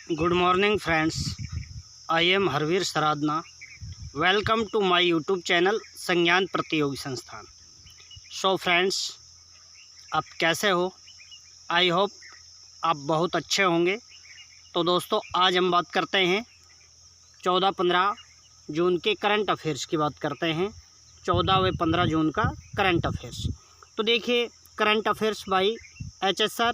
Good morning friends, I am Harveer Saradna. Welcome to my YouTube channel Sangyan Pratiyogi संस्थान. So friends, आप कैसे हो? आई होप आप बहुत अच्छे होंगे. तो दोस्तों, आज हम बात करते हैं 14-15 जून के करंट अफेयर्स की बात करते हैं. 14 व 15 जून का करंट अफेयर्स. तो देखिए, करंट अफेयर्स बाई HSR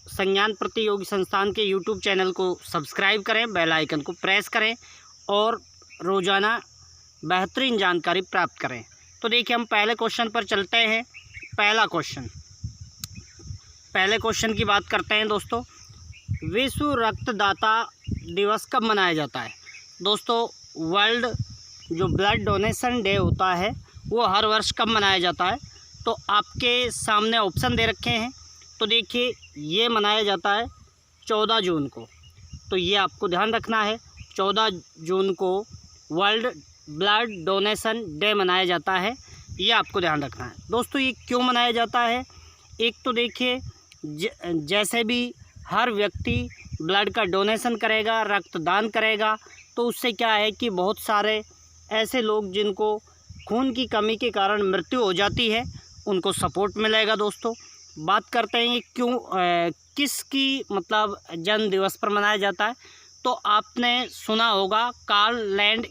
संज्ञान प्रतियोगी संस्थान के यूट्यूब चैनल को सब्सक्राइब करें, बेल आइकन को प्रेस करें और रोज़ाना बेहतरीन जानकारी प्राप्त करें. तो देखिए, हम पहले क्वेश्चन पर चलते हैं. पहले क्वेश्चन की बात करते हैं दोस्तों. विश्व रक्तदाता दिवस कब मनाया जाता है? दोस्तों, वर्ल्ड जो ब्लड डोनेशन डे होता है वो हर वर्ष कब मनाया जाता है? तो आपके सामने ऑप्शन दे रखे हैं. तो देखिए, ये मनाया जाता है 14 जून को. तो ये आपको ध्यान रखना है, 14 जून को वर्ल्ड ब्लड डोनेशन डे मनाया जाता है. ये आपको ध्यान रखना है दोस्तों. ये क्यों मनाया जाता है? एक तो देखिए, जैसे भी हर व्यक्ति ब्लड का डोनेशन करेगा, रक्तदान करेगा, तो उससे क्या है कि बहुत सारे ऐसे लोग जिनको खून की कमी के कारण मृत्यु हो जाती है, उनको सपोर्ट मिलेगा. दोस्तों, बात करते हैं क्यों किसकी मतलब जन्म दिवस पर मनाया जाता है. तो आपने सुना होगा कार्ल लैंड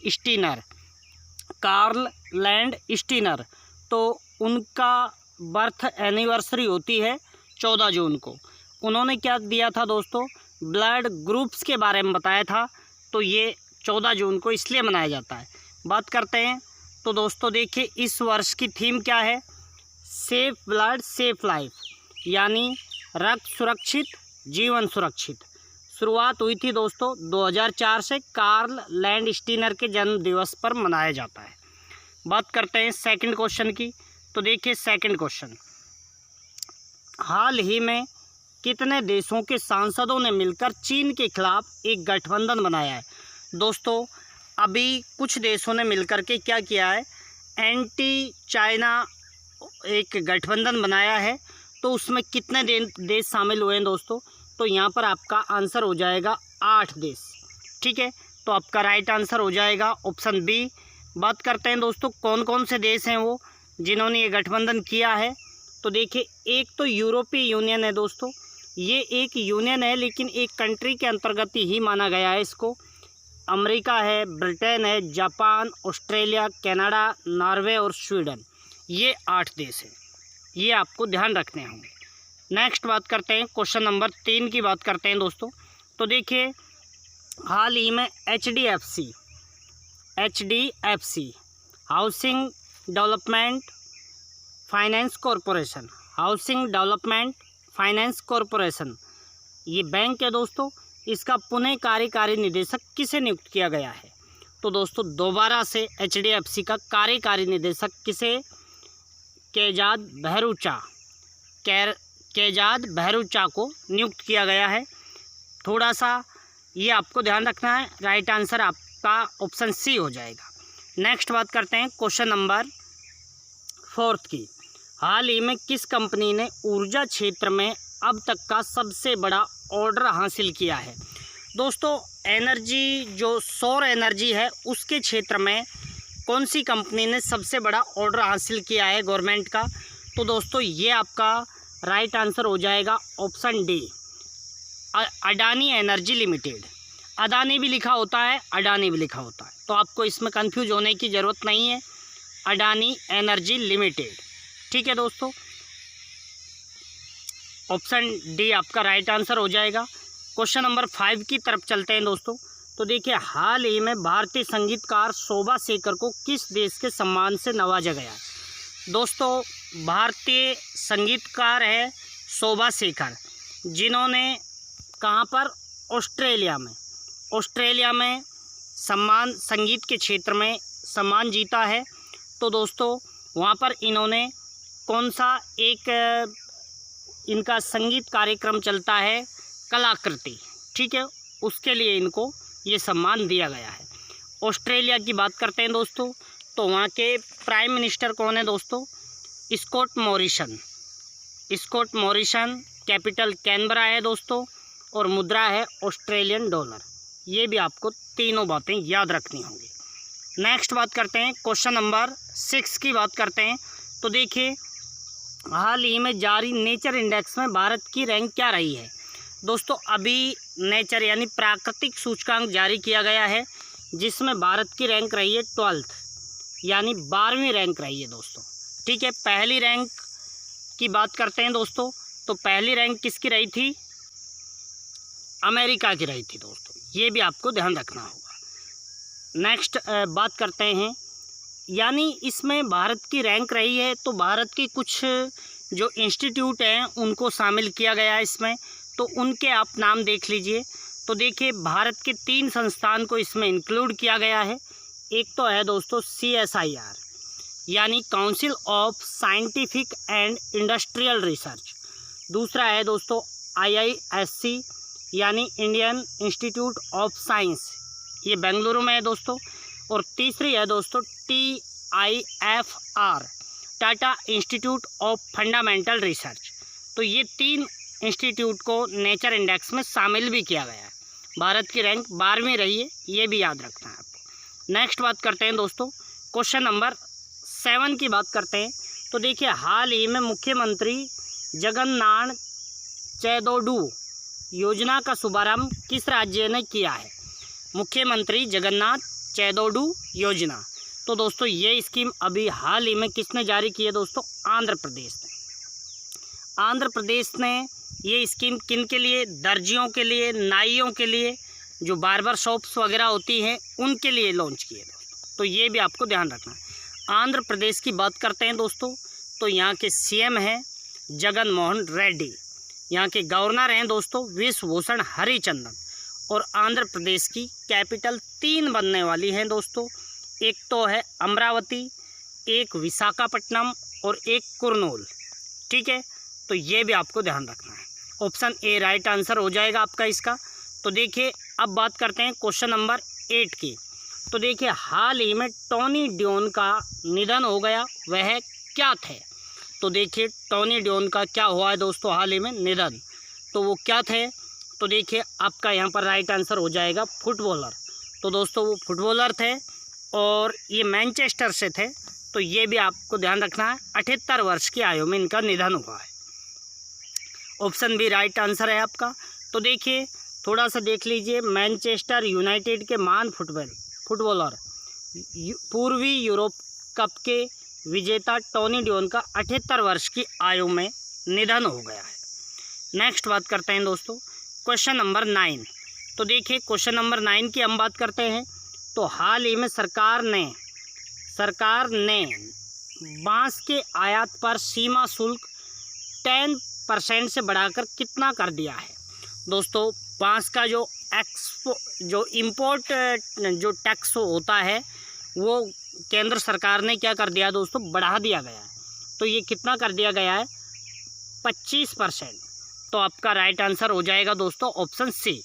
स्टीनर. तो उनका बर्थ एनिवर्सरी होती है 14 जून को. उन्होंने क्या दिया था दोस्तों? ब्लड ग्रुप्स के बारे में बताया था. तो ये 14 जून को इसलिए मनाया जाता है. बात करते हैं. तो दोस्तों देखिए, इस वर्ष की थीम क्या है? सेफ ब्लड सेफ लाइफ, यानी रक्त सुरक्षित जीवन सुरक्षित. शुरुआत हुई थी दोस्तों 2004 से. कार्ल लैंड स्टीनर के जन्म दिवस पर मनाया जाता है. बात करते हैं सेकंड क्वेश्चन की. तो देखिए, सेकंड क्वेश्चन, हाल ही में कितने देशों के सांसदों ने मिलकर चीन के खिलाफ एक गठबंधन बनाया है? दोस्तों, अभी कुछ देशों ने मिलकर के क्या किया है, एंटी चाइना एक गठबंधन बनाया है. तो उसमें कितने देश शामिल हुए हैं दोस्तों? तो यहाँ पर आपका आंसर हो जाएगा 8 देश. ठीक है, तो आपका राइट आंसर हो जाएगा ऑप्शन बी. बात करते हैं दोस्तों, कौन कौन से देश हैं वो जिन्होंने ये गठबंधन किया है. तो देखिए, एक तो यूरोपीय यूनियन है दोस्तों. ये एक यूनियन है लेकिन एक कंट्री के अंतर्गत ही माना गया है इसको. अमेरिका है, ब्रिटेन है, जापान, ऑस्ट्रेलिया, कनाडा, नॉर्वे और स्वीडन. ये 8 देश हैं. ये आपको ध्यान रखने होंगे. नेक्स्ट बात करते हैं, क्वेश्चन नंबर 3 की बात करते हैं दोस्तों. तो देखिए, हाल ही में HDFC housing development finance corporation, ये बैंक है दोस्तों. इसका पुणे कार्यकारी निदेशक किसे नियुक्त किया गया है? तो दोस्तों, दोबारा से HDFC का कार्यकारी निदेशक किसे? केजाद बहरूचा को नियुक्त किया गया है. थोड़ा सा ये आपको ध्यान रखना है. राइट आंसर आपका ऑप्शन सी हो जाएगा. नेक्स्ट बात करते हैं क्वेश्चन नंबर 4 की. हाल ही में किस कंपनी ने ऊर्जा क्षेत्र में अब तक का सबसे बड़ा ऑर्डर हासिल किया है? दोस्तों, एनर्जी जो सौर एनर्जी है उसके क्षेत्र में कौन सी कंपनी ने सबसे बड़ा ऑर्डर हासिल किया है गवर्नमेंट का? तो दोस्तों, ये आपका राइट आंसर हो जाएगा option D, Adani energy limited. Adani भी लिखा होता है, अडानी भी लिखा होता है, तो आपको इसमें कंफ्यूज होने की ज़रूरत नहीं है. Adani energy limited. ठीक है दोस्तों, ऑप्शन डी आपका राइट आंसर हो जाएगा. क्वेश्चन नंबर 5 की तरफ चलते हैं दोस्तों. तो देखिए, हाल ही में भारतीय संगीतकार शोभा शेखर को किस देश के सम्मान से नवाजा गया है? दोस्तों, भारतीय संगीतकार है शोभा शेखर, जिन्होंने कहाँ पर? ऑस्ट्रेलिया में सम्मान, संगीत के क्षेत्र में सम्मान जीता है. तो दोस्तों, वहाँ पर इन्होंने कौन सा एक इनका संगीत कार्यक्रम चलता है, कलाकृति. ठीक है, उसके लिए इनको ये सम्मान दिया गया है. ऑस्ट्रेलिया की बात करते हैं दोस्तों. तो वहाँ के प्राइम मिनिस्टर कौन है दोस्तों? Scott Morrison. कैपिटल कैनबरा है दोस्तों. और मुद्रा है ऑस्ट्रेलियन डॉलर। ये भी आपको तीनों बातें याद रखनी होंगी। नेक्स्ट बात करते हैं, क्वेश्चन नंबर 6 की बात करते हैं। तो देखिए, हाल ही में जारी नेचर इंडेक्स में भारत की रैंक क्या रही है। दोस्तों अभी नेचर यानी प्राकृतिक सूचकांक जारी किया गया है, जिसमें भारत की रैंक रही है 12th यानी 12वीं रैंक रही है दोस्तों। ठीक है, पहली रैंक की बात करते हैं दोस्तों। तो पहली रैंक किसकी रही थी? अमेरिका की रही थी दोस्तों, ये भी आपको ध्यान रखना होगा। नेक्स्ट बात करते हैं, यानी इसमें भारत की रैंक रही है तो भारत की कुछ जो इंस्टीट्यूट हैं उनको शामिल किया गया है इसमें, तो उनके आप नाम देख लीजिए। तो देखिए, भारत के 3 संस्थान को इसमें इंक्लूड किया गया है। एक तो है दोस्तों CSIR यानी council of scientific and industrial research. दूसरा है दोस्तों IISc यानी इंडियन इंस्टीट्यूट ऑफ साइंस, ये बेंगलुरु में है दोस्तों। और तीसरी है दोस्तों TIFR Tata institute of fundamental research. तो ये 3 इंस्टीट्यूट को नेचर इंडेक्स में शामिल भी किया गया है। भारत की रैंक 12वीं रही है, ये भी याद रखना है आपको। नेक्स्ट बात करते हैं दोस्तों, क्वेश्चन नंबर 7 की बात करते हैं। तो देखिए, हाल ही में मुख्यमंत्री जगन्नाथ चैदोडू योजना का शुभारंभ किस राज्य ने किया है? मुख्यमंत्री जगन्नाथ चैदोडू योजना। तो दोस्तों ये स्कीम अभी हाल ही में किसने जारी की है दोस्तों? आंध्र प्रदेश ने। आंध्र प्रदेश ने ये स्कीम किन के लिए? दर्जियों के लिए, नाइयों के लिए, जो बार्बर शॉप्स वगैरह होती हैं उनके लिए लॉन्च किए दोस्तों। तो ये भी आपको ध्यान रखना है। आंध्र प्रदेश की बात करते हैं दोस्तों, तो यहाँ के CM हैं जगन मोहन रेड्डी, यहाँ के गवर्नर हैं दोस्तों विश्वभूषण हरिचंदन। और आंध्र प्रदेश की कैपिटल 3 बनने वाली हैं दोस्तों। एक तो है अमरावती, एक विशाखापट्टनम और एक कुर्नूल। ठीक है, तो ये भी आपको ध्यान रखना है। ऑप्शन ए राइट आंसर हो जाएगा आपका इसका। तो देखिए, अब बात करते हैं क्वेश्चन नंबर 8 की। तो देखिए, हाल ही में टोनी डियोन का निधन हो गया, वह क्या थे? तो देखिए, टोनी डियोन का क्या हुआ है दोस्तों हाल ही में? निधन। तो वो क्या थे? तो देखिए, आपका यहाँ पर राइट आंसर हो जाएगा फुटबॉलर। तो दोस्तों वो फुटबॉलर थे और ये मैनचेस्टर से थे। तो ये भी आपको ध्यान रखना है। 78 वर्ष की आयु में इनका निधन हुआ है। ऑप्शन बी राइट आंसर है आपका। तो देखिए, थोड़ा सा देख लीजिए, मैनचेस्टर यूनाइटेड के महान फुटबॉलर पूर्वी यूरोप कप के विजेता टोनी डियोन का 78 वर्ष की आयु में निधन हो गया है। नेक्स्ट बात करते हैं दोस्तों, क्वेश्चन नंबर 9। तो देखिए, क्वेश्चन नंबर 9 की हम बात करते हैं। तो हाल ही में सरकार ने बांस के आयात पर सीमा शुल्क 10% से बढ़ाकर कितना कर दिया है? दोस्तों बांस का जो इम्पोर्ट जो टैक्स होता है वो केंद्र सरकार ने क्या कर दिया दोस्तों? बढ़ा दिया गया है। तो ये कितना कर दिया गया है? 25%। तो आपका राइट आंसर हो जाएगा दोस्तों ऑप्शन सी।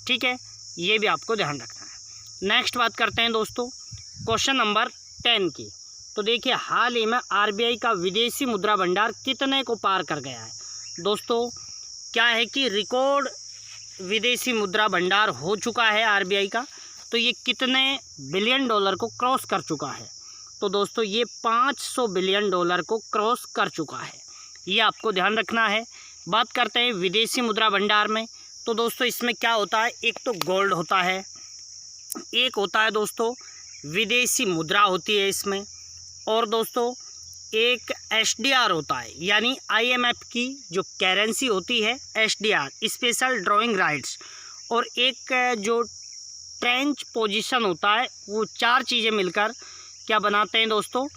ठीक है, ये भी आपको ध्यान रखना है। नेक्स्ट बात करते हैं दोस्तों क्वेश्चन नंबर 10 की। तो देखिए, हाल ही में RBI का विदेशी मुद्रा भंडार कितने को पार कर गया है? दोस्तों क्या है कि रिकॉर्ड विदेशी मुद्रा भंडार हो चुका है RBI का। तो ये कितने बिलियन डॉलर को क्रॉस कर चुका है? तो दोस्तों ये 500 बिलियन डॉलर को क्रॉस कर चुका है, ये आपको ध्यान रखना है। बात करते हैं विदेशी मुद्रा भंडार में। तो दोस्तों इसमें क्या होता है? एक तो गोल्ड होता है, एक होता है दोस्तों विदेशी मुद्रा होती है इसमें, और दोस्तों एक SDR होता है यानी IMF की जो करेंसी होती है SDR स्पेशल ड्राइंग राइट्स, और एक जो ट्रेंच पोजीशन होता है। वो 4 चीज़ें मिलकर क्या बनाते हैं दोस्तों?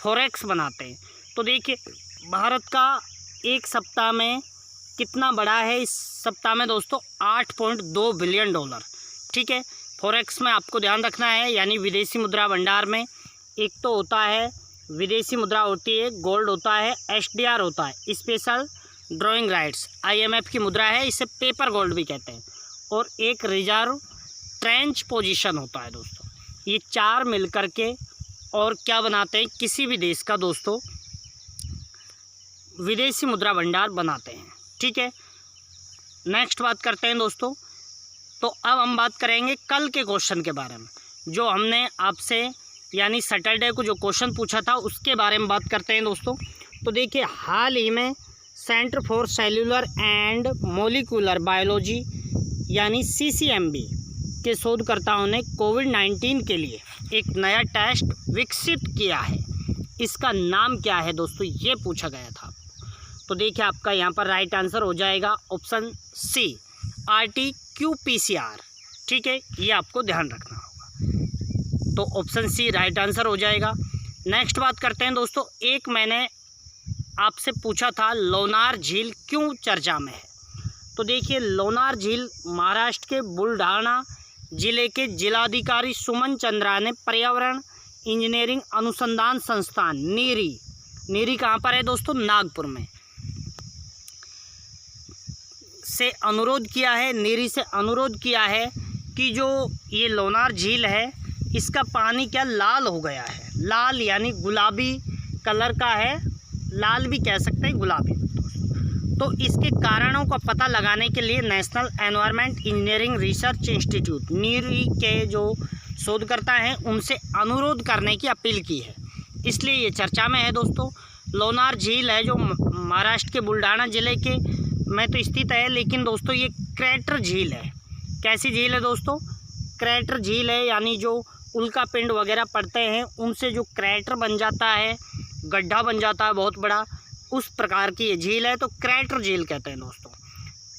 फॉरेक्स बनाते हैं। तो देखिए, भारत का एक सप्ताह में कितना बढ़ा है? इस सप्ताह में दोस्तों 8.2 बिलियन डॉलर। ठीक है, फॉरेक्स में आपको ध्यान रखना है, यानी विदेशी मुद्रा भंडार में एक तो होता है विदेशी मुद्रा होती है, गोल्ड होता है, SDR होता है स्पेशल ड्राइंग राइट्स, IMF की मुद्रा है, इसे पेपर गोल्ड भी कहते हैं, और एक रिजर्व ट्रेंच पोजीशन होता है दोस्तों। ये 4 मिलकर के और क्या बनाते हैं? किसी भी देश का दोस्तों विदेशी मुद्रा भंडार बनाते हैं। ठीक है, नेक्स्ट बात करते हैं दोस्तों। तो अब हम बात करेंगे कल के क्वेश्चन के बारे में, जो हमने आपसे यानी सैटरडे को जो क्वेश्चन पूछा था उसके बारे में बात करते हैं दोस्तों। तो देखिए, हाल ही में centre for cellular and molecular biology यानी CCMB के शोधकर्ताओं ने कोविड-19 के लिए एक नया टेस्ट विकसित किया है। इसका नाम क्या है दोस्तों, ये पूछा गया था। तो देखिए, आपका यहाँ पर राइट आंसर हो जाएगा ऑप्शन सी, RT-PCR। ठीक है, ये आपको ध्यान रखना होगा। तो ऑप्शन सी राइट आंसर हो जाएगा। नेक्स्ट बात करते हैं दोस्तों। एक मैंने आपसे पूछा था लोनार झील क्यों चर्चा में है। तो देखिए, लोनार झील महाराष्ट्र के बुलढाना जिले के जिलाधिकारी सुमन चंद्रा ने पर्यावरण इंजीनियरिंग अनुसंधान संस्थान नीरी कहाँ पर है दोस्तों, नागपुर में, से अनुरोध किया है, नीरी से अनुरोध किया है कि जो ये लोनार झील है इसका पानी क्या लाल हो गया है, लाल यानी गुलाबी कलर का है, लाल भी कह सकते हैं, गुलाबी। तो इसके कारणों का पता लगाने के लिए national environment engineering research institute NEERI के जो शोधकर्ता हैं उनसे अनुरोध करने की अपील की है, इसलिए ये चर्चा में है दोस्तों। लोनार झील है जो महाराष्ट्र के बुलढाना ज़िले के में तो स्थित है, लेकिन दोस्तों ये क्रेटर झील है। कैसी झील है दोस्तों, क्रेटर झील है, यानी जो उल्का पिंड वगैरह पड़ते हैं उनसे जो क्रेटर बन जाता है, गड्ढा बन जाता है बहुत बड़ा, उस प्रकार की ये झील है, तो क्रेटर झील कहते हैं दोस्तों।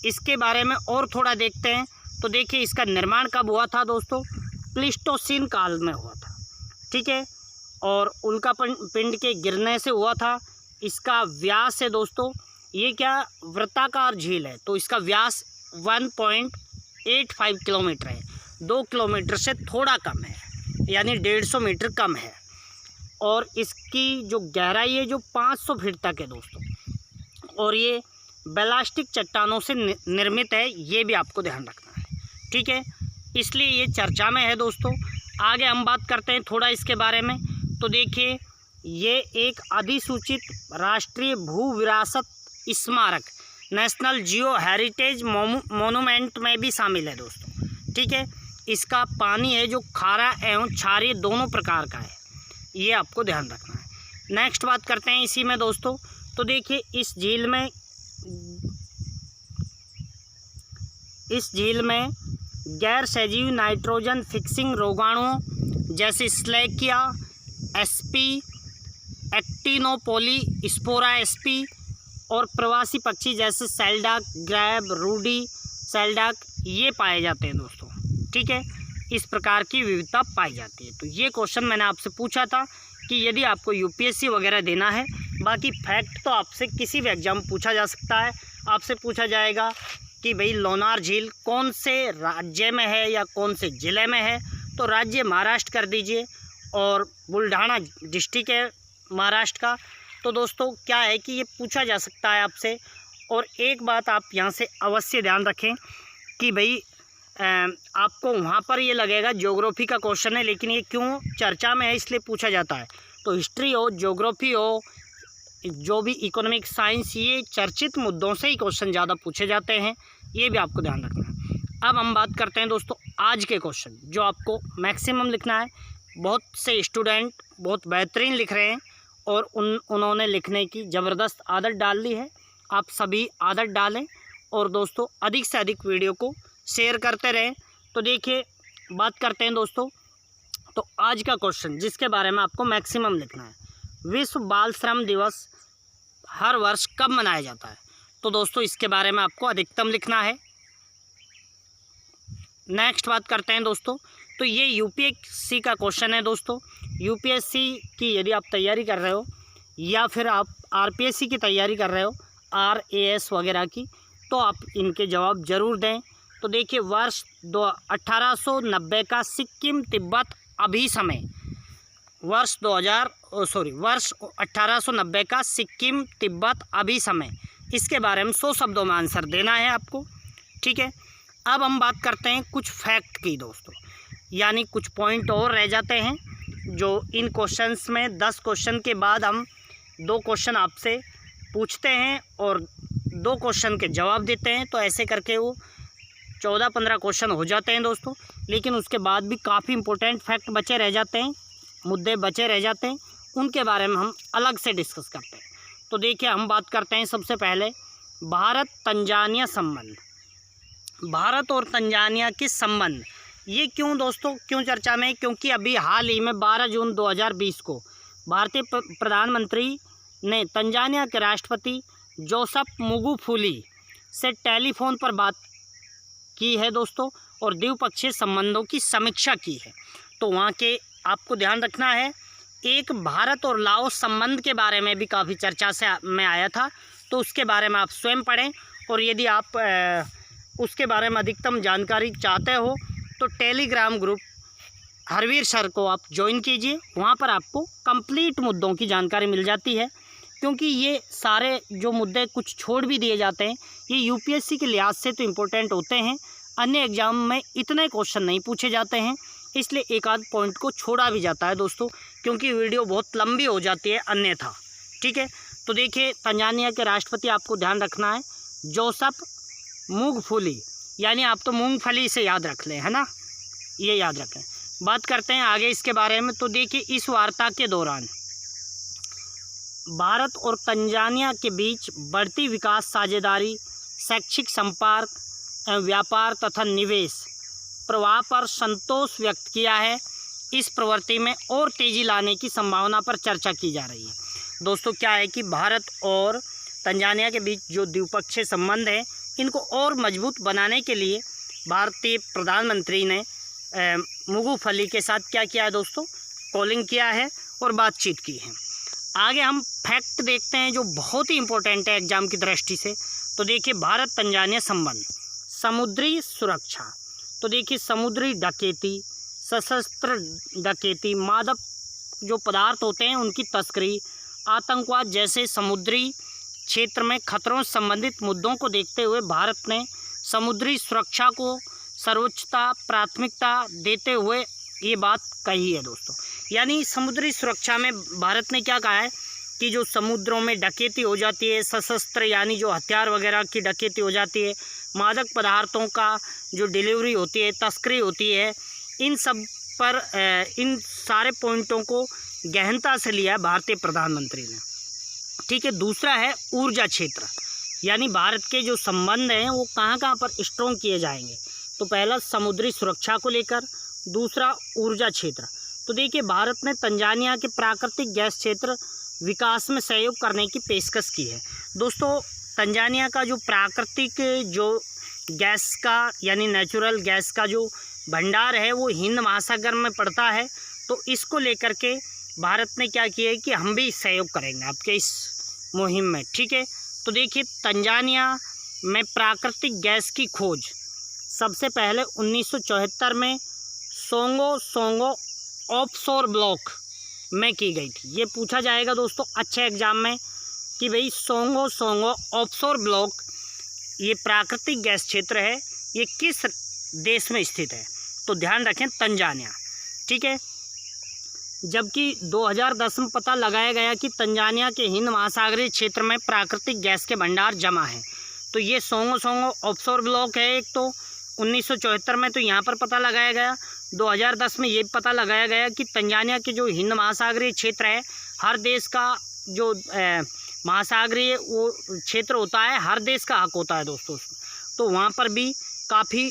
इसके बारे में और थोड़ा देखते हैं। तो देखिए, इसका निर्माण कब हुआ था दोस्तों, प्लीस्टोसीन काल में हुआ था। ठीक है, और उल्का पिंड के गिरने से हुआ था। इसका व्यास है दोस्तों, ये क्या वृत्ताकार झील है, तो इसका व्यास 1.85 किलोमीटर है, 2 किलोमीटर से थोड़ा कम है, यानी 150 मीटर कम है। और इसकी जो गहराई है जो 500 फीट तक है दोस्तों, और ये बेलास्टिक चट्टानों से निर्मित है, ये भी आपको ध्यान रखना है। ठीक है, इसलिए ये चर्चा में है दोस्तों। आगे हम बात करते हैं थोड़ा इसके बारे में। तो देखिए, ये एक अधिसूचित राष्ट्रीय भू विरासत स्मारक नेशनल जियो हेरिटेज मोनूमेंट में भी शामिल है दोस्तों। ठीक है, इसका पानी है जो खारा एवं क्षारीय दोनों प्रकार का है, ये आपको ध्यान रखना है। नेक्स्ट बात करते हैं इसी में दोस्तों। तो देखिए, इस झील में गैर सजीव नाइट्रोजन फिक्सिंग रोगाणुओं जैसे स्लेकिया एसपी, एक्टिनोपोली स्पोरा एसपी और प्रवासी पक्षी जैसे सेल्डाक, ग्रैब, रूडी सेल्डाक ये पाए जाते हैं दोस्तों। ठीक है, इस प्रकार की विविधता पाई जाती है। तो ये क्वेश्चन मैंने आपसे पूछा था कि यदि आपको UPSC वगैरह देना है, बाकी फैक्ट तो आपसे किसी भी एग्जाम पूछा जा सकता है। आपसे पूछा जाएगा कि भाई लोनार झील कौन से राज्य में है या कौन से ज़िले में है, तो राज्य महाराष्ट्र कर दीजिए और बुलढाना डिस्ट्रिक्ट है महाराष्ट्र का। तो दोस्तों क्या है कि ये पूछा जा सकता है आपसे। और एक बात आप यहाँ से अवश्य ध्यान रखें कि भाई आपको वहाँ पर ये लगेगा ज्योग्राफी का क्वेश्चन है, लेकिन ये क्यों चर्चा में है इसलिए पूछा जाता है। तो हिस्ट्री हो, ज्योग्राफी हो, जो भी इकोनॉमिक साइंस, ये चर्चित मुद्दों से ही क्वेश्चन ज़्यादा पूछे जाते हैं, ये भी आपको ध्यान रखना है। अब हम बात करते हैं दोस्तों आज के क्वेश्चन, जो आपको मैक्सिमम लिखना है। बहुत से स्टूडेंट बहुत बेहतरीन लिख रहे हैं और उन्होंने लिखने की ज़बरदस्त आदत डाल ली है। आप सभी आदत डालें और दोस्तों अधिक से अधिक वीडियो को शेयर करते रहें। तो देखिए, बात करते हैं दोस्तों। तो आज का क्वेश्चन जिसके बारे में आपको मैक्सिमम लिखना है, विश्व बाल श्रम दिवस हर वर्ष कब मनाया जाता है। तो दोस्तों इसके बारे में आपको अधिकतम लिखना है। नेक्स्ट बात करते हैं दोस्तों। तो ये UPSC का क्वेश्चन है दोस्तों। UPSC की यदि आप तैयारी कर रहे हो या फिर आप RPSC की तैयारी कर रहे हो, RAS वगैरह की, तो आप इनके जवाब ज़रूर दें। तो देखिए, वर्ष 1890 का सिक्किम तिब्बत अभिसमय, वर्ष 1890 का सिक्किम तिब्बत अभिसमय, इसके बारे में 100 शब्दों में आंसर देना है आपको। ठीक है, अब हम बात करते हैं कुछ फैक्ट की दोस्तों, यानी कुछ पॉइंट और रह जाते हैं जो इन क्वेश्चंस में 10 क्वेश्चन के बाद हम 2 क्वेश्चन आपसे पूछते हैं और 2 क्वेश्चन के जवाब देते हैं, तो ऐसे करके वो 14-15 क्वेश्चन हो जाते हैं दोस्तों। लेकिन उसके बाद भी काफ़ी इंपॉर्टेंट फैक्ट बचे रह जाते हैं, मुद्दे बचे रह जाते हैं, उनके बारे में हम अलग से डिस्कस करते हैं। तो देखिए, हम बात करते हैं सबसे पहले भारत तंजानिया संबंध। भारत और तंजानिया के संबंध ये क्यों दोस्तों, क्यों चर्चा में? क्योंकि अभी हाल ही में 12 जून 2020 को भारतीय प्रधानमंत्री ने तंजानिया के राष्ट्रपति जोसेफ मगुफुली से टेलीफोन पर बात की है दोस्तों, और द्विपक्षीय संबंधों की समीक्षा की है। तो वहाँ के आपको ध्यान रखना है, एक भारत और लाओस संबंध के बारे में भी काफ़ी चर्चा से में आया था, तो उसके बारे में आप स्वयं पढ़ें। और यदि आप उसके बारे में अधिकतम जानकारी चाहते हो तो टेलीग्राम ग्रुप हरवीर सर को आप ज्वाइन कीजिए, वहाँ पर आपको कंप्लीट मुद्दों की जानकारी मिल जाती है। क्योंकि ये सारे जो मुद्दे कुछ छोड़ भी दिए जाते हैं, ये यूपीएससी के लिहाज से तो इम्पोर्टेंट होते हैं, अन्य एग्जाम में इतने क्वेश्चन नहीं पूछे जाते हैं, इसलिए एक आध पॉइंट को छोड़ा भी जाता है दोस्तों, क्योंकि वीडियो बहुत लंबी हो जाती है अन्यथा। ठीक है, तो देखिए, तंजानिया के राष्ट्रपति आपको ध्यान रखना है जोसेफ मगुफुली, यानी आप तो मूंगफली से याद रख लें, है ना, ये याद रखें। बात करते हैं आगे इसके बारे में। तो देखिए, इस वार्ता के दौरान भारत और तंजानिया के बीच बढ़ती विकास साझेदारी, शैक्षिक संपर्क एवं व्यापार तथा निवेश प्रवाह पर संतोष व्यक्त किया है। इस प्रवृत्ति में और तेज़ी लाने की संभावना पर चर्चा की जा रही है। दोस्तों, क्या है कि भारत और तंजानिया के बीच जो द्विपक्षीय संबंध है, इनको और मजबूत बनाने के लिए भारतीय प्रधानमंत्री ने मगुफुली के साथ क्या किया है दोस्तों, कॉलिंग किया है और बातचीत की है। आगे हम फैक्ट देखते हैं जो बहुत ही इंपॉर्टेंट है एग्जाम की दृष्टि से। तो देखिए, भारत तंजानिया संबंध, समुद्री सुरक्षा। तो देखिए, समुद्री डकैती, सशस्त्र डकैती, मादक जो पदार्थ होते हैं उनकी तस्करी, आतंकवाद जैसे समुद्री क्षेत्र में खतरों से संबंधित मुद्दों को देखते हुए भारत ने समुद्री सुरक्षा को सर्वोच्चता प्राथमिकता देते हुए ये बात कही है दोस्तों। यानी समुद्री सुरक्षा में भारत ने क्या कहा है कि जो समुद्रों में डकैती हो जाती है, सशस्त्र यानी जो हथियार वगैरह की डकैती हो जाती है, मादक पदार्थों का जो डिलीवरी होती है, तस्करी होती है, इन सब पर इन सारे पॉइंटों को गहनता से लिया है भारतीय प्रधानमंत्री ने। ठीक है, दूसरा है ऊर्जा क्षेत्र, यानी भारत के जो संबंध हैं वो कहाँ कहाँ पर स्ट्रॉन्ग किए जाएंगे। तो पहला समुद्री सुरक्षा को लेकर, दूसरा ऊर्जा क्षेत्र। तो देखिए, भारत ने तंजानिया के प्राकृतिक गैस क्षेत्र विकास में सहयोग करने की पेशकश की है। दोस्तों, तंजानिया का जो प्राकृतिक जो गैस का यानी नेचुरल गैस का जो भंडार है वो हिंद महासागर में पड़ता है, तो इसको लेकर के भारत ने क्या किया है कि हम भी सहयोग करेंगे आपके इस मुहिम में। ठीक है, तो देखिए, तंजानिया में प्राकृतिक गैस की खोज सबसे पहले 1974 में सोंगो ऑफशोर ब्लॉक में की गई थी। ये पूछा जाएगा दोस्तों अच्छे एग्जाम में कि भाई सोंगो ऑफशोर ब्लॉक, ये प्राकृतिक गैस क्षेत्र है, ये किस देश में स्थित है? तो ध्यान रखें, तंजानिया। ठीक है, जबकि 2010 में पता लगाया गया कि तंजानिया के हिंद महासागरीय क्षेत्र में प्राकृतिक गैस के भंडार जमा हैं। तो ये सोंगो ऑफशोर ब्लॉक है एक, तो 1974 में तो यहाँ पर पता लगाया गया, 2010 में ये पता लगाया गया कि तंजानिया के जो हिंद महासागरीय क्षेत्र है, हर देश का जो महासागरीय वो क्षेत्र होता है, हर देश का हक होता है दोस्तों, तो वहाँ पर भी काफ़ी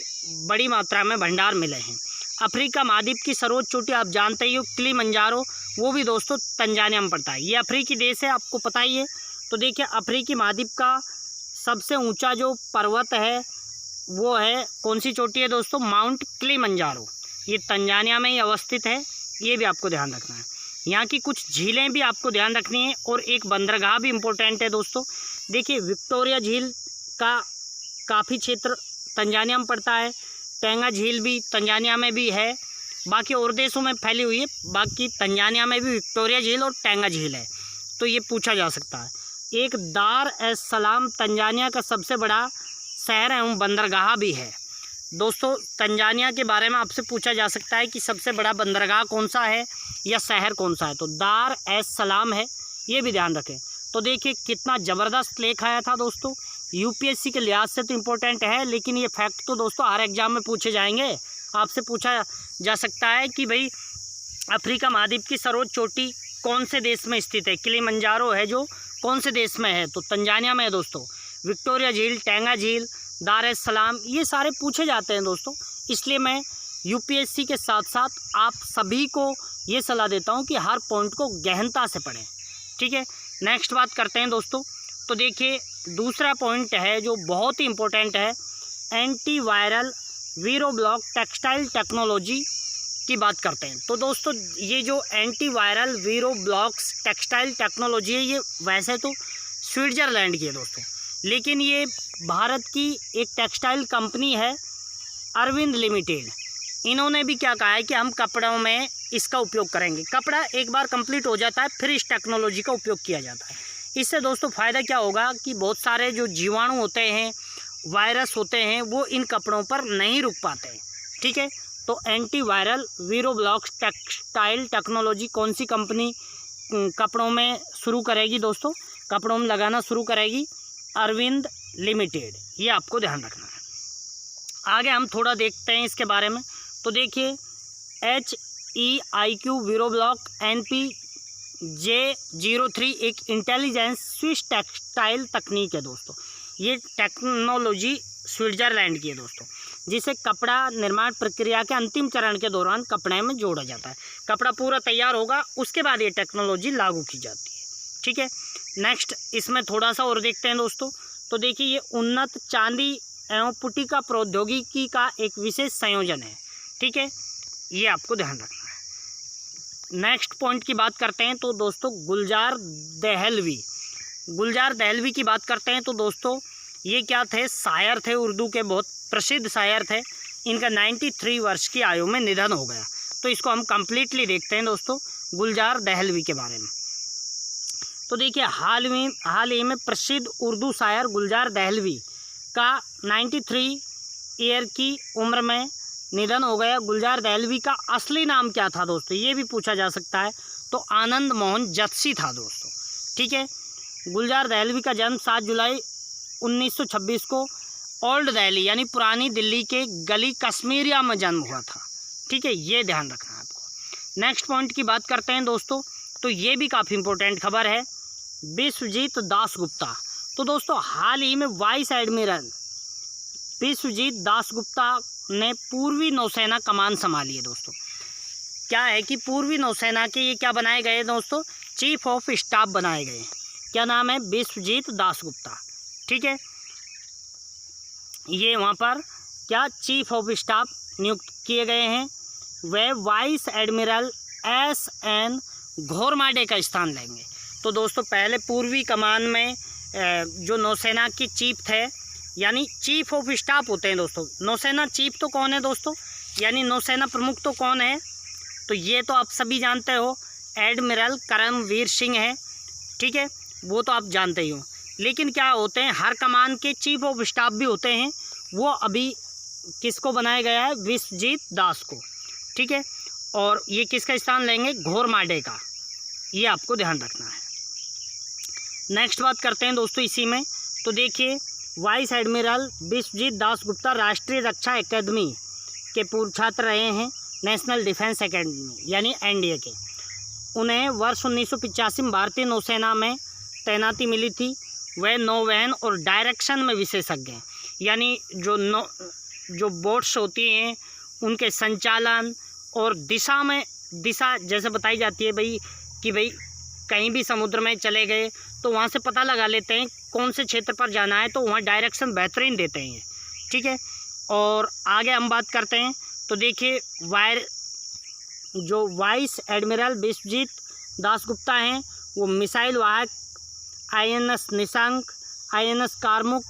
बड़ी मात्रा में भंडार मिले हैं। अफ्रीका महाद्वीप की सर्वोच्च चोटी आप जानते ही हो, किलिमंजारो, वो भी दोस्तों तंजानिया में पड़ता है। ये अफ्रीकी देश है, आपको पता ही है। तो देखिए, अफ्रीकी महाद्वीप का सबसे ऊंचा जो पर्वत है वो है, कौन सी चोटी है दोस्तों? Mount Kilimanjaro. ये तंजानिया में ही अवस्थित है, ये भी आपको ध्यान रखना है। यहाँ की कुछ झीलें भी आपको ध्यान रखनी है और एक बंदरगाह भी इम्पोर्टेंट है दोस्तों। देखिए, विक्टोरिया झील का काफ़ी क्षेत्र तंजानिया में पड़ता है, टेंगा झील भी तंजानिया में भी है, बाकी और देशों में फैली हुई है, बाकी तंजानिया में भी विक्टोरिया झील और टेंगा झील है। तो ये पूछा जा सकता है। एक दार एस सलाम तंजानिया का सबसे बड़ा शहर एवं बंदरगाह भी है दोस्तों। तंजानिया के बारे में आपसे पूछा जा सकता है कि सबसे बड़ा बंदरगाह कौन सा है या शहर कौन सा है, तो दार एस सलाम है, ये भी ध्यान रखें। तो देखिए, कितना ज़बरदस्त लेख आया था दोस्तों, यूपीएससी के लिहाज से तो इम्पोर्टेंट है, लेकिन ये फैक्ट तो दोस्तों हर एग्जाम में पूछे जाएंगे। आपसे पूछा जा सकता है कि भाई अफ्रीका महाद्वीप की सर्वोच्च चोटी कौन से देश में स्थित है? किलिमंजारो है जो कौन से देश में है? तो तंजानिया में है दोस्तों। विक्टोरिया झील, टेंगा झील, दार एस सलाम, ये सारे पूछे जाते हैं दोस्तों। इसलिए मैं यूपीएससी के साथ साथ आप सभी को ये सलाह देता हूँ कि हर पॉइंट को गहनता से पढ़ें, ठीक है। नेक्स्ट बात करते हैं दोस्तों। तो देखिए दूसरा पॉइंट है जो बहुत ही इम्पोर्टेंट है, एंटीवायरल वीरोब्लॉक टेक्सटाइल टेक्नोलॉजी की बात करते हैं। तो दोस्तों ये जो एंटीवायरल वीरोब्लॉक्स टेक्सटाइल टेक्नोलॉजी है, ये वैसे तो स्विट्ज़रलैंड की है दोस्तों, लेकिन ये भारत की एक टेक्सटाइल कंपनी है अरविंद लिमिटेड। इन्होंने भी क्या कहा है कि हम कपड़ों में इसका उपयोग करेंगे। कपड़ा एक बार कंप्लीट हो जाता है फिर इस टेक्नोलॉजी का उपयोग किया जाता है। इससे दोस्तों फ़ायदा क्या होगा कि बहुत सारे जो जीवाणु होते हैं, वायरस होते हैं, वो इन कपड़ों पर नहीं रुक पाते हैं, ठीक है। तो एंटीवायरल वीरोब्लॉक्स टेक्सटाइल टेक्नोलॉजी कौन सी कंपनी कपड़ों में शुरू करेगी दोस्तों? कपड़ों में लगाना शुरू करेगी अरविंद लिमिटेड, ये आपको ध्यान रखना है। आगे हम थोड़ा देखते हैं इसके बारे में। तो देखिए HEIQ वीरोब्लॉक NPJ03 एक इंटेलिजेंस स्विस टेक्सटाइल तकनीक है दोस्तों। ये टेक्नोलॉजी स्विट्ज़रलैंड की है दोस्तों, जिसे कपड़ा निर्माण प्रक्रिया के अंतिम चरण के दौरान कपड़े में जोड़ा जाता है। कपड़ा पूरा तैयार होगा उसके बाद ये टेक्नोलॉजी लागू की जाती है, ठीक है। नेक्स्ट इसमें थोड़ा सा और देखते हैं दोस्तों। तो देखिए ये उन्नत चांदी एवं पुटिका प्रौद्योगिकी का एक विशेष संयोजन है, ठीक है, ये आपको ध्यान रखना है। नेक्स्ट पॉइंट की बात करते हैं। तो दोस्तों गुलजार दहलवी की बात करते हैं। तो दोस्तों ये क्या थे? शायर थे, उर्दू के बहुत प्रसिद्ध शायर थे। इनका 93 वर्ष की आयु में निधन हो गया। तो इसको हम कंप्लीटली देखते हैं दोस्तों गुलजार दहलवी के बारे में। तो देखिए हाल ही में प्रसिद्ध उर्दू शायर गुलजार दहलवी का 93 ईयर की उम्र में निधन हो गया। गुलजार दहलवी का असली नाम क्या था दोस्तों? ये भी पूछा जा सकता है। तो आनंद मोहन जत्सी था दोस्तों, ठीक है। गुलजार दहलवी का जन्म 7 जुलाई 1926 को ओल्ड दिल्ली यानी पुरानी दिल्ली के गली कश्मीरिया में जन्म हुआ था, ठीक है, ये ध्यान रखना है आपको। नेक्स्ट पॉइंट की बात करते हैं दोस्तों। तो ये भी काफ़ी इंपॉर्टेंट खबर है, विश्वजीत दासगुप्ता। तो दोस्तों हाल ही में वाइस एडमिरल विश्वजीत दासगुप्ता ने पूर्वी नौसेना कमान संभाली है दोस्तों। क्या है कि पूर्वी नौसेना के ये क्या बनाए गए दोस्तों? चीफ ऑफ स्टाफ बनाए गए। क्या नाम है? विश्वजीत दासगुप्ता, ठीक है। ये वहाँ पर क्या चीफ ऑफ स्टाफ नियुक्त किए गए हैं। वे वाइस एडमिरल SN घोरमाडे का स्थान लेंगे। तो दोस्तों पहले पूर्वी कमान में जो नौसेना के चीफ थे यानी चीफ ऑफ स्टाफ होते हैं दोस्तों। नौसेना चीफ तो कौन है दोस्तों? यानी नौसेना प्रमुख तो कौन है? तो ये तो आप सभी जानते हो, एडमिरल करमवीर सिंह है, ठीक है, वो तो आप जानते ही हो। लेकिन क्या होते हैं, हर कमान के चीफ ऑफ स्टाफ भी होते हैं। वो अभी किसको बनाया गया है? विश्वजीत दास को, ठीक है। और ये किसका स्थान लेंगे? घोरमाडे का, ये आपको ध्यान रखना है। नेक्स्ट बात करते हैं दोस्तों इसी में। तो देखिए वाइस एडमिरल विश्वजीत दासगुप्ता राष्ट्रीय रक्षा एकेडमी के पूर्व छात्र रहे हैं, नेशनल डिफेंस एकेडमी यानी NDA के। उन्हें वर्ष 1985 में भारतीय नौसेना में तैनाती मिली थी। वह नौवहन और डायरेक्शन में विशेषज्ञ हैं, यानी जो बोट्स होती हैं उनके संचालन और दिशा जैसे बताई जाती है भाई कहीं भी समुद्र में चले गए तो वहाँ से पता लगा लेते हैं कौन से क्षेत्र पर जाना है, तो वहाँ डायरेक्शन बेहतरीन देते हैं, ठीक है। और आगे हम बात करते हैं। तो देखिए जो वाइस एडमिरल विश्वजीत दासगुप्ता हैं वो मिसाइल वाहक INS Nishank, INS कारमुक,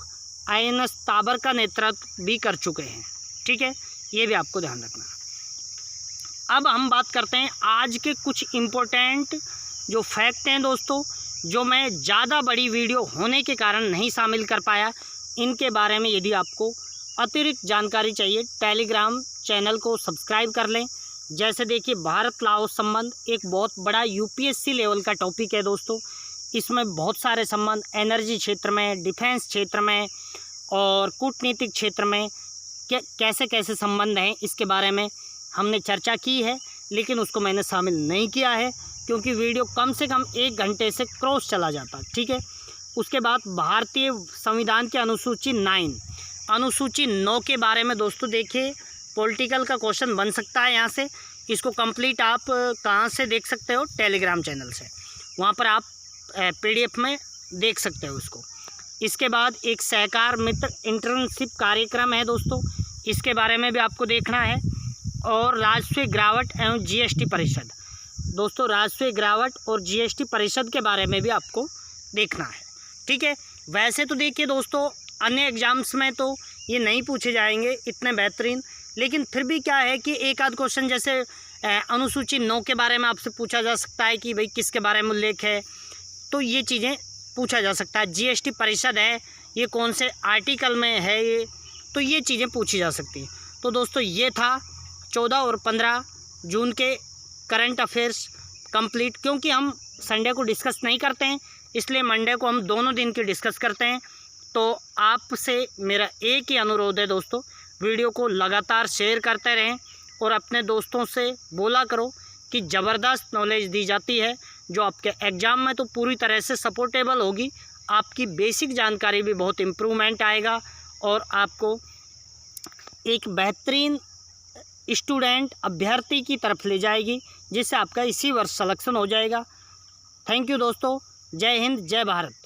INS Tabar का नेतृत्व भी कर चुके हैं, ठीक है, ये भी आपको ध्यान रखना। अब हम बात करते हैं आज के कुछ इम्पोर्टेंट जो फैक्ट हैं दोस्तों, जो मैं ज़्यादा बड़ी वीडियो होने के कारण नहीं शामिल कर पाया। इनके बारे में यदि आपको अतिरिक्त जानकारी चाहिए टेलीग्राम चैनल को सब्सक्राइब कर लें। जैसे देखिए भारत लाओस संबंध एक बहुत बड़ा UPSC लेवल का टॉपिक है दोस्तों। इसमें बहुत सारे संबंध एनर्जी क्षेत्र में, डिफेंस क्षेत्र में और कूटनीतिक क्षेत्र में कैसे कैसे संबंध हैं इसके बारे में हमने चर्चा की है, लेकिन उसको मैंने शामिल नहीं किया है क्योंकि वीडियो कम से कम 1 घंटे से क्रॉस चला जाता। ठीक है। उसके बाद भारतीय संविधान की अनुसूची 9 के बारे में दोस्तों देखिए, पॉलिटिकल का क्वेश्चन बन सकता है यहाँ से। इसको कंप्लीट आप कहाँ से देख सकते हो? टेलीग्राम चैनल से, वहाँ पर आप PDF में देख सकते हो उसको। इसके बाद एक सहकार मित्र इंटर्नशिप कार्यक्रम है दोस्तों, इसके बारे में भी आपको देखना है। और राजस्व गिरावट एवं GST परिषद, दोस्तों राजस्व गिरावट और GST परिषद के बारे में भी आपको देखना है। ठीक है। वैसे तो देखिए दोस्तों, अन्य एग्जाम्स में तो ये नहीं पूछे जाएंगे इतने बेहतरीन, लेकिन फिर भी क्या है कि एक आध क्वेश्चन जैसे अनुसूची 9 के बारे में आपसे पूछा जा सकता है कि भाई किसके बारे में उल्लेख है, तो ये चीज़ें पूछा जा सकता है। GST परिषद है, ये कौन से आर्टिकल में है ये, तो ये चीज़ें पूछी जा सकती हैं। तो दोस्तों ये था 14 और 15 जून के करंट अफेयर्स कंप्लीट। क्योंकि हम संडे को डिस्कस नहीं करते हैं, इसलिए मंडे को हम दोनों दिन की डिस्कस करते हैं। तो आपसे मेरा एक ही अनुरोध है दोस्तों, वीडियो को लगातार शेयर करते रहें और अपने दोस्तों से बोला करो कि ज़बरदस्त नॉलेज दी जाती है जो आपके एग्ज़ाम में तो पूरी तरह से सपोर्टेबल होगी। आपकी बेसिक जानकारी भी बहुत इम्प्रूवमेंट आएगा और आपको एक बेहतरीन स्टूडेंट अभ्यर्थी की तरफ ले जाएगी, जिससे आपका इसी वर्ष सिलेक्शन हो जाएगा। थैंक यू दोस्तों। जय हिंद, जय भारत।